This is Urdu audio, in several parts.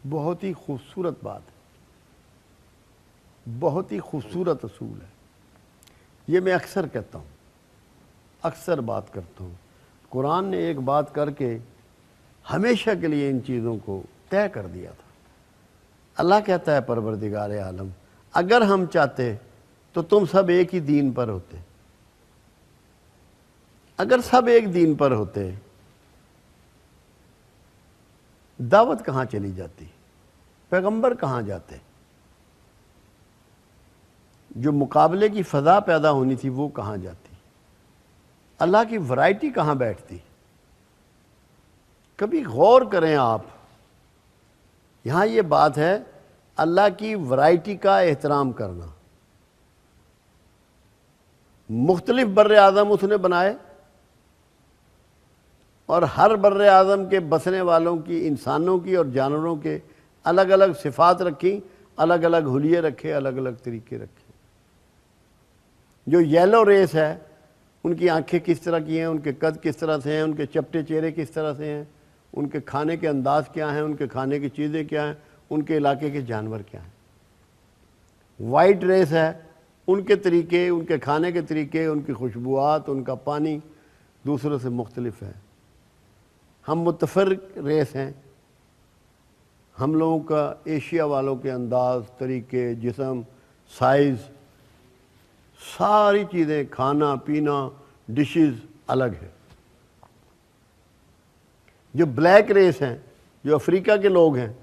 بہت ہی خوبصورت بات ہے، بہت ہی خوبصورت اصول ہے۔ یہ میں اکثر کہتا ہوں، اکثر بات کرتا ہوں۔ قرآن نے ایک بات کر کے ہمیشہ کے لیے ان چیزوں کو طے کر دیا تھا۔ اللہ کہتا ہے پروردگار عالم، اگر ہم چاہتے تو تم سب ایک ہی دین پر ہوتے۔ اگر سب ایک دین پر ہوتے، دعوت کہاں چلی جاتی؟ پیغمبر کہاں جاتے؟ جو مقابلے کی فضا پیدا ہونی تھی وہ کہاں جاتی؟ اللہ کی ورائٹی کہاں بیٹھتی؟ کبھی غور کریں آپ، یہاں یہ بات ہے اللہ کی ورائٹی کا احترام کرنا۔ مختلف بر اعظم اس نے بنائے، اور ہر بر اعظم کے بسنے والوں کی، انسانوں کی اور جانوروں کے الگ الگ صفات رکھی، الگ الگ حلیے رکھے، الگ الگ طریقے رکھے۔ جو یلو ریس ہے، ان کی آنکھیں کس طرح کی ہیں، ان کے قد کس طرح سے ہیں، ان کے چپٹے چہرے کس طرح سے ہیں، ان کے کھانے کے انداز کیا ہیں، ان کے کھانے کی چیزیں کیا ہیں، ان کے علاقے کے جانور کیا ہیں۔ وائٹ ریس ہے، ان کے طریقے، ان کے کھانے کے طریقے، ان کی خوشبوات، ان کا پانی دوسروں سے مختلف ہے۔ ہم متفرق ریس ہیں، ہم لوگوں کا ایشیا والوں کے انداز، طریقے، جسم، سائز، ساری چیزیں، کھانا پینا، ڈشز الگ ہے۔ جو بلیک ریس ہیں، جو افریقہ کے لوگ ہیں،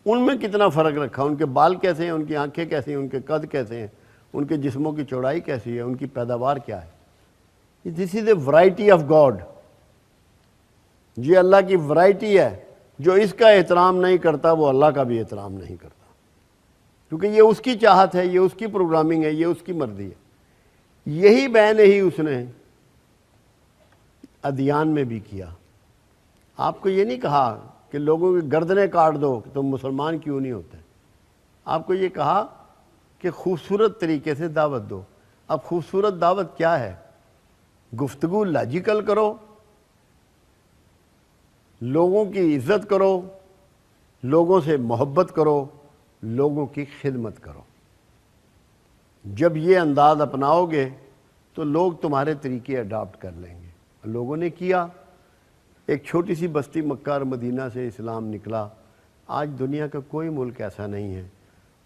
ان میں کتنا فرق رکھا، ان کے بال کیسے ہیں، ان کی آنکھیں کیسی ہیں، ان کے قد کیسے ہیں، ان کے جسموں کی چوڑائی کیسی ہے، ان کی پیداوار کیا ہے۔ دس از اے ورائٹی آف گاڈ۔ یہ اللہ کی ورائٹی ہے۔ جو اس کا احترام نہیں کرتا وہ اللہ کا بھی احترام نہیں کرتا، کیونکہ یہ اس کی چاہت ہے، یہ اس کی پروگرامنگ ہے، یہ اس کی مرضی ہے۔ یہی بین ہی اس نے ادیان میں بھی کیا۔ آپ کو یہ نہیں کہا کہ لوگوں کی گردنیں کاٹ دو کہ تم مسلمان کیوں نہیں ہوتے۔ آپ کو یہ کہا کہ خوبصورت طریقے سے دعوت دو۔ اب خوبصورت دعوت کیا ہے؟ گفتگو لاجیکل کرو، لوگوں کی عزت کرو، لوگوں سے محبت کرو، لوگوں کی خدمت کرو۔ جب یہ انداز اپناؤ گے تو لوگ تمہارے طریقے اڈاپٹ کر لیں گے۔ لوگوں نے کیا۔ ایک چھوٹی سی بستی مکہ اور مدینہ سے اسلام نکلا۔ آج دنیا کا کوئی ملک ایسا نہیں ہے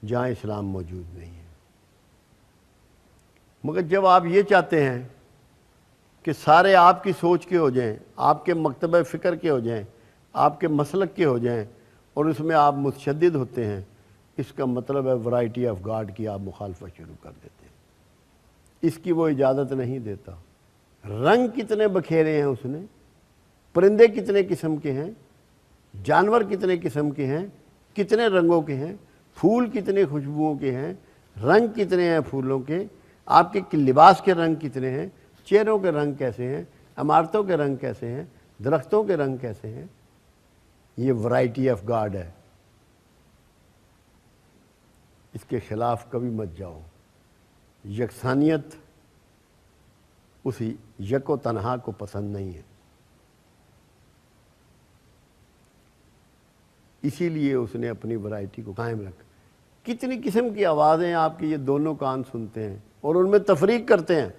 جہاں اسلام موجود نہیں ہے۔ مگر جب آپ یہ چاہتے ہیں کہ سارے آپ کی سوچ کے ہو جائیں، آپ کے مکتبہ فکر کے ہو جائیں، آپ کے مسلک کے ہو جائیں، اور اس میں آپ متشدد ہوتے ہیں، اس کا مطلب ہے ورائٹی آف گاڈ کی آپ مخالفت شروع کر دیتے ہیں۔ اس کی وہ اجازت نہیں دیتا۔ رنگ کتنے بکھیرے ہیں اس نے، پرندے کتنے قسم کے ہیں، جانور کتنے قسم کے ہیں، کتنے رنگوں کے ہیں، پھول کتنے خوشبوؤں کے ہیں، رنگ کتنے ہیں پھولوں کے، آپ کے لباس کے رنگ کتنے ہیں، چہروں کے رنگ کیسے ہیں، عمارتوں کے رنگ کیسے ہیں، درختوں کے رنگ کیسے ہیں۔ یہ ورائٹی آف گاڈ ہے۔ اس کے خلاف کبھی مت جاؤ۔ یکسانیت اسی یک و تنہا کو پسند نہیں ہے۔ اسی لیے اس نے اپنی ورائٹی کو قائم رکھا۔ کتنی قسم کی آوازیں آپ کی یہ دونوں کان سنتے ہیں، اور ان میں تفریق کرتے ہیں۔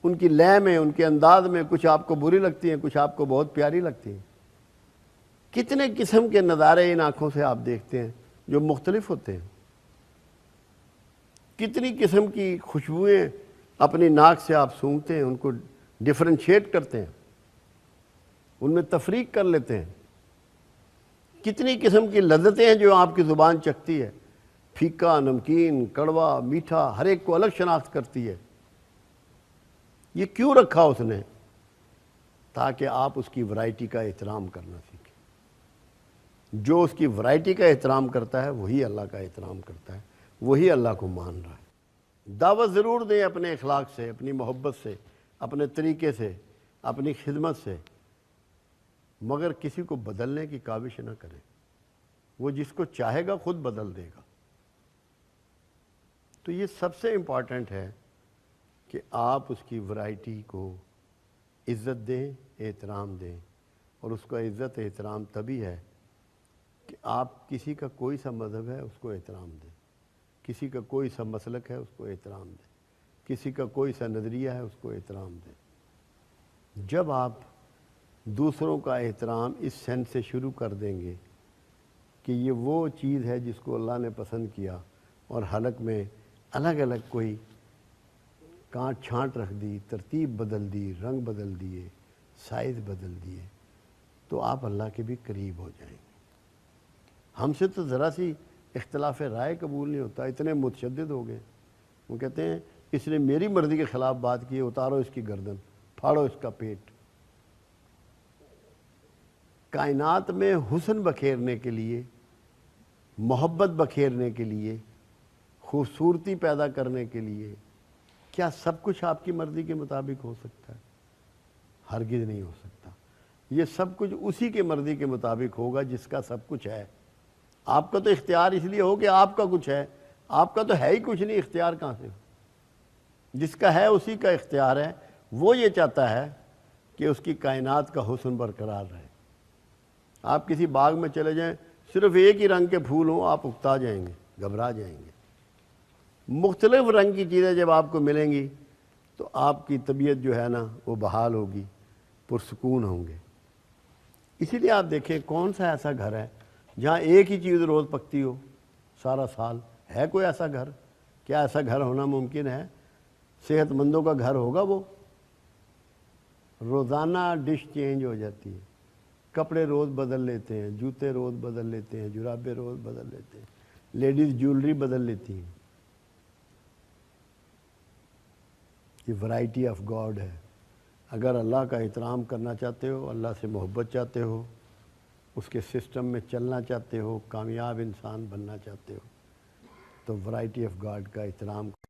ان کی لے میں، ان کے انداز میں، کچھ آپ کو بری لگتی ہیں، کچھ آپ کو بہت پیاری لگتی ہیں۔ کتنے قسم کے نظارے ان آنکھوں سے آپ دیکھتے ہیں جو مختلف ہوتے ہیں۔ کتنی قسم کی خوشبوئیں اپنی ناک سے آپ سونگھتے ہیں، ان کو ڈیفرینشیٹ کرتے ہیں، ان میں تفریق کر لیتے ہیں۔ کتنی قسم کی لذتیں ہیں جو آپ کی زبان چکھتی ہے، پھیکا، نمکین، کڑوا، میٹھا، ہر ایک کو الگ شناخت کرتی ہے۔ یہ کیوں رکھا اس نے؟ تاکہ آپ اس کی ورائٹی کا احترام کرنا سیکھیں۔ جو اس کی ورائٹی کا احترام کرتا ہے وہی اللہ کا احترام کرتا ہے، وہی اللہ کو مان رہا ہے۔ دعوت ضرور دیں اپنے اخلاق سے، اپنی محبت سے، اپنے طریقے سے، اپنی خدمت سے، مگر کسی کو بدلنے کی کاوش نہ کریں۔ وہ جس کو چاہے گا خود بدل دے گا۔ تو یہ سب سے امپورٹنٹ ہے کہ آپ اس کی ورائٹی کو عزت دیں، احترام دیں، اور اس کا عزت احترام تبھی ہے کہ آپ کسی کا کوئی سا مذہب ہے اس کو احترام دیں، کسی کا کوئی سا مسلک ہے اس کو احترام دیں، کسی کا کوئی سا نظریہ ہے اس کو احترام دیں۔ جب آپ دوسروں کا احترام اس سینس سے شروع کر دیں گے کہ یہ وہ چیز ہے جس کو اللہ نے پسند کیا، اور حلق میں الگ الگ کوئی کانٹ چھانٹ رکھ دی، ترتیب بدل دی، رنگ بدل دیے، سائز بدل دیے، تو آپ اللہ کے بھی قریب ہو جائیں گے۔ ہم سے تو ذرا سی اختلاف رائے قبول نہیں ہوتا، اتنے متشدد ہو گئے۔ وہ کہتے ہیں اس نے میری مرضی کے خلاف بات کی، اتارو اس کی گردن، پھاڑو اس کا پیٹ۔ کائنات میں حسن بکھیرنے کے لیے، محبت بکھیرنے کے لیے، خوبصورتی پیدا کرنے کے لیے کیا سب کچھ آپ کی مرضی کے مطابق ہو سکتا ہے؟ ہرگز نہیں ہو سکتا۔ یہ سب کچھ اسی کے مرضی کے مطابق ہوگا جس کا سب کچھ ہے۔ آپ کا تو اختیار اس لیے ہو کہ آپ کا کچھ ہے، آپ کا تو ہے ہی کچھ نہیں، اختیار کہاں سے ہو؟ جس کا ہے اسی کا اختیار ہے۔ وہ یہ چاہتا ہے کہ اس کی کائنات کا حسن برقرار رہے۔ آپ کسی باغ میں چلے جائیں، صرف ایک ہی رنگ کے پھول ہوں، آپ اکتا جائیں گے، گھبرا جائیں گے۔ مختلف رنگ کی چیزیں جب آپ کو ملیں گی تو آپ کی طبیعت جو ہے نا وہ بحال ہوگی، پرسکون ہوں گے۔ اسی لیے آپ دیکھیں کون سا ایسا گھر ہے جہاں ایک ہی چیز روز پکتی ہو سارا سال؟ ہے کوئی ایسا گھر؟ کیا ایسا گھر ہونا ممکن ہے؟ صحت مندوں کا گھر ہوگا وہ؟ روزانہ ڈش چینج ہو جاتی ہے، کپڑے روز بدل لیتے ہیں، جوتے روز بدل لیتے ہیں، جرابیں روز بدل لیتے ہیں، لیڈیز جیولری بدل لیتی ہیں۔ یہ ورائٹی آف گاڈ ہے۔ اگر اللہ کا احترام کرنا چاہتے ہو، اللہ سے محبت چاہتے ہو، اس کے سسٹم میں چلنا چاہتے ہو، کامیاب انسان بننا چاہتے ہو، تو ورائٹی آف گاڈ کا احترام